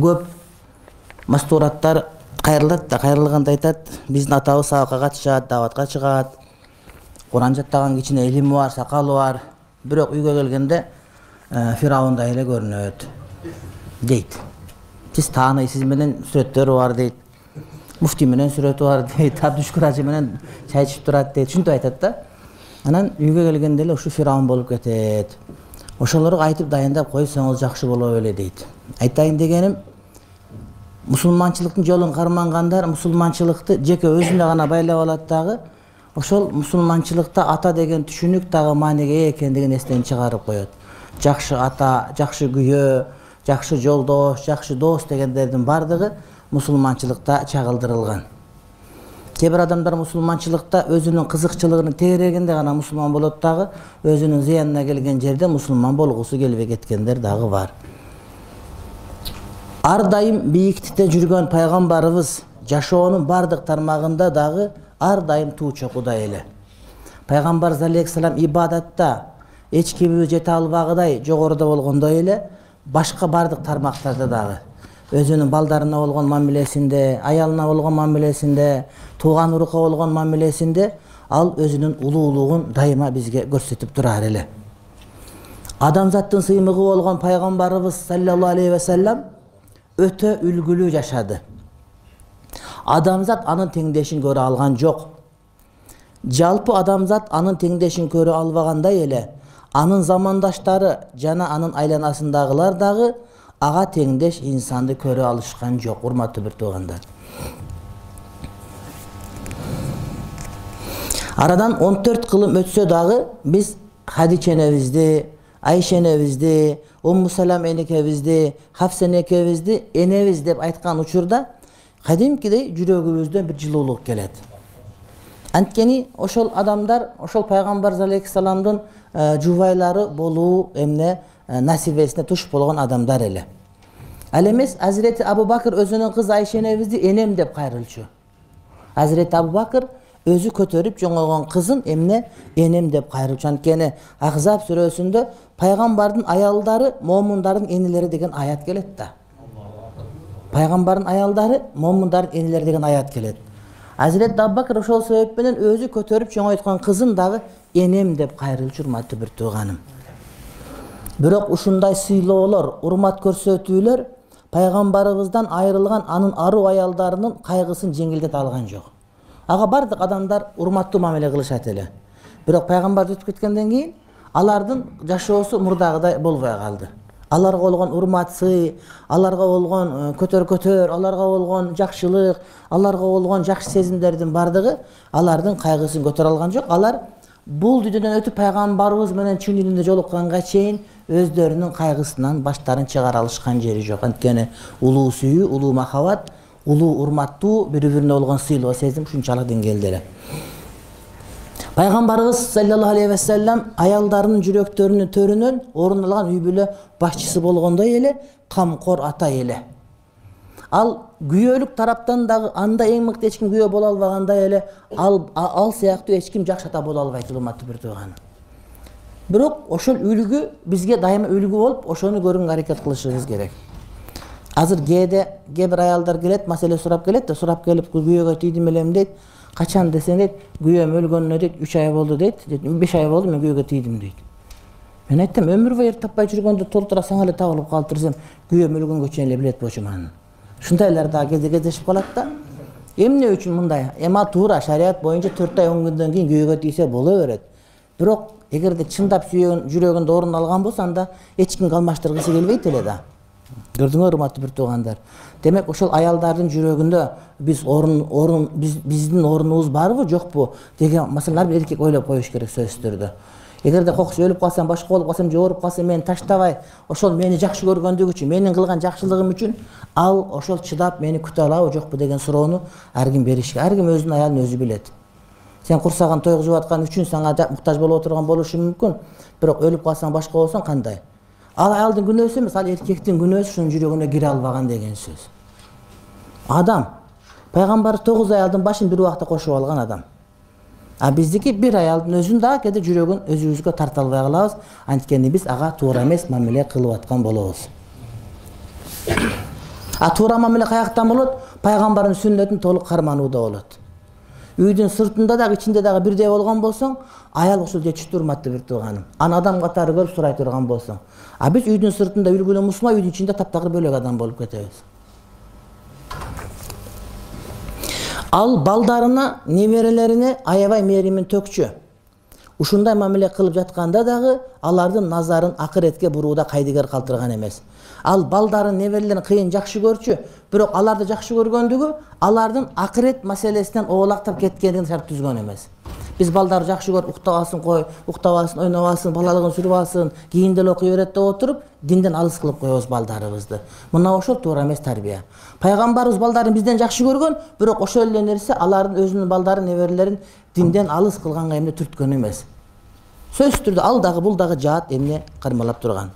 көп мастураттар кайрылат да, кайрылганда айтат, биздин атабыз сабакка катышат, даватка чыгат, Куран жаттаган, кичине илими бар, сакалы бар. Бирок үйгө келгенде Фираундай эле көрүнөт дейт. Сиз тааныйсыз менен сүрөттөрү бар дейт. Муфти менен сүрөтү бар дейт. Абдушкур ажы менен чай ичип турат дейт. Ушинтип айтат да. Анан үйгө келгенде эле ушу Фираун болуп кетет. Ошолорго айтып дайындап койсоңуз жакшы боло беле дейт. Айтайын дегеним, мусулманчылыктын жолун кармангандар мусулманчылыкты жеке өзүнө гана байлап алат дагы, ошол мусулманчылыкта ата деген түшүнүк дагы мааниге экендигин эстен чыгарып коет. Жакшы ата, жакшы күйөө, жакшы жолдош, жакшы дос дегендердин бардыгы мусулманчылыкта чагылдырылган. Кээ бир адамдар мусулманчылыкта өзүнүн кызыкчылыгынын тегерегинде гана мусулман болот дагы, өзүнүн зыянына келген жерде мусулман болгусу келбей кеткендер дагы бар. Ар дайым бийиктикте жүргөн пайгамбарыбыз жашоонун бардык тармагында дагы ар дайым туу чокудай эле. Пайгамбар алейхиссалам ибадатта эч кимибиз жете албагыдай жогоруда болгондой эле, башка бардык тармактарда дагы өзүнүн балдарына болгон мамилесинде, аялына болгон мамилесинде, тууган урукка болгон мамилесинде ал өзүнүн улуулугун дайыма бизге көрсөтүп турар эле. Адамзаттын сыймыгы болгон пайгамбарыбыз саллаллаху алейхи ва саллям өтө үлгүлүү жашады. Адамзат анын теңдешин көрө алган жок. Жалпы адамзат анын теңдешин көрө албагандай эле, анын замандаштары жана анын айланасындагылар дагы ага теңдеш инсанды көрө алышкан жок, урматтуу бир туугандар. Арадан 14 кылым өтсө дагы биз Хадича энебизди, Айша энебизди, Умму Салам энекебизди, Хафса энекебизди энебиз деп айткан учурда кадимкидей жүрөгүбүздөн бир жылуулук келет. Анткени ошол адамдар, ошол пайгамбар алейхиссаламдын жубайлары болуу эмне насибесине туш болгон адамдар эле. Ал эмес Азирети Абу Бакыр өзүнүн кызы Айша энебизди энем деп кайрылчу. Азирети Абу Бакыр өзү көтөрүп жоңойгон кызын эмне энем деп кайрылчу. Анткени Ахзаб сүрөсүндө пайгамбардын аялдары момундардын энелери деген аят келет да. Пайгамбардын аялдары момундардын энелери деген аят келет. Азирет Абу Бакыр ошол себеп менен өзү көтөрүп чоңойткон кызын дагы энем деп кайрылчу, урматтуу бир тууганым. Бирок ушундай сыйлоолор, урмат көрсөтүүлөр пайгамбарыбыздан айрылган анын аруу аялдарынын кайгысын жеңилдете алган жок. Ага бардык адамдар урматтуу мамиле кылышат эле. Бирок пайгамбар өтүп кеткенден кийин алардын жашоосу мурдагыдай болбой калды. Аларга болгон урмат сый, аларга болгон көтөр, аларга болгон жакшылык, аларга болгон жакшы сезимдердин бардыгы алардын кайгысын көтөрө алган жок. Алар бул дүйнөдөн өтүп пайгамбарыбыз менен чын дүйнөдө жолукканга чейин өздөрүнүн кайгысынан баштарын чыгара алышкан жери жок. Анткени улуу сүйүү, улуу махабат, улуу урматтуу бири-бирине болгон сыйлоо сезим ушунчалык деңгээлде эле. Пайгамбарыбыз саллаллаху алейхи ва саллям аялдарынын жүрөктөрүнүн төрүнөн орун алган үй бүлө башчысы болгондой эле, камкор ата эле. Ал күйөөлүк тараптан дагы анда эң мыкты эч ким күйөө боло албагандай эле, ал сыяктуу эч ким жакшы ата боло албайт, урматтуу бир тууган. Бирок ошол үлгү бизге дайыма үлгү болуп, ошону көрүүгө аракет кылышыбыз керек. Азыр кээ бир аялдар келет, маселе сурап келет да, сурап келип күйөөгө тийдим элем дейт. Качан десең дейт, күйөөм өлгөнүнө дейт, 3 ай болду дейт, 5 ай болду мен күйөөгө тийдим дейт. Мен айттым, өмүр бою таппай жүргөндө толтура саң эле табылып калып турсам, күйөөм өлгөнгө чейин эле билет болчумун аны. Ушундайлар дагы кездешип калат да. Эмне үчүн мындай? Эма туура шарият боюнча 4 ай 10 күндөн кийин күйөөгө тийсе боло берет. Бирок эгерде чындап сүйгөн жүрөгүндө орун алган болсо, анда эч кимге алмаштыргысы келбейт эле да. Көрдүңөр, урматтуу бир туугандар. Демек ошол аялдардын жүрөгүндө биздин орунубуз барбы, жокпу деген маселелер бир эркек ойлоп коюш керек сөзсүз түрдө. Эгерде кокус өлүп калсам, башка болуп калсам, же ооруп калсам, мени таштабай, ошол мени жакшы көргөндүгү үчүн, менин кылган жакшылыгым үчүн ал ошол чыдап мени күтө алабы, жокпу деген суроону ар ким бериш керек. Ар ким өзүнүн аялын өзү билет. Сен курсаган тойгузуп аткан үчүн сага муктаж болуп отурган болушу мүмкүн, бирок өлүп калсаң, башка болсоң кандай? Ал аялдын күнөөсү эмес, ал эркектин күнөөсү ушунун жүрөгүнө кире албаган деген сөз. Адам, пайгамбар 9 аялдын башын бир убакта кошуп алган адам. А биздики бир аялдын өзүн дагы кээде жүрөгүн өзүбүзгө тарта албай калабыз, анткени биз ага туура эмес мамиле кылып аткан болобуз. Туура мамиле каяктан болот? Пайгамбардын сүннөтүн толук карманууда болот. Үйдүн сыртында дагы ичинде дагы бирдей болгон болсоң, аял ушул жетиштүү урматтуу бир тууганым. Аны адам катары көрүп сурай турган болсоң. Биз үйдүн сыртында үлгүлүү мусулман, үйдүн ичинде таптагыр бөлөк адам болуп кетебиз. Ал балдарына, неберелерине аябай мээримин төкчү. Ушундай мамиле кылып жатканда дагы алардын назарын акыретке бурууда кайдыгер калтырган эмес. Ал балдарын, неберелерин кыйын жакшы көрчү, бирок аларды жакшы көргөндүгү алардын акырет маселесинен оолактап кеткенин шарт түзгөн эмес. Биз балдарды жакшы көрүп уктабасын кой, уктабасын, ойнобасын, балалыгын сүрүп алсын, кийин деле окуй берет деп отуруп, динден алыс кылып коебуз балдарыбызды. Мына ошол туура эмес тарбия. Пайгамбарыбыз балдарын бизден жакшы көргөн, бирок ошол эле нерсе алардын өзүнүн балдарын, неберелерин динден алыс кылганга эмне түрткөн эмес. Сөзсүз түрдө ал дагы бул дагы жаат эмне кармалап турган.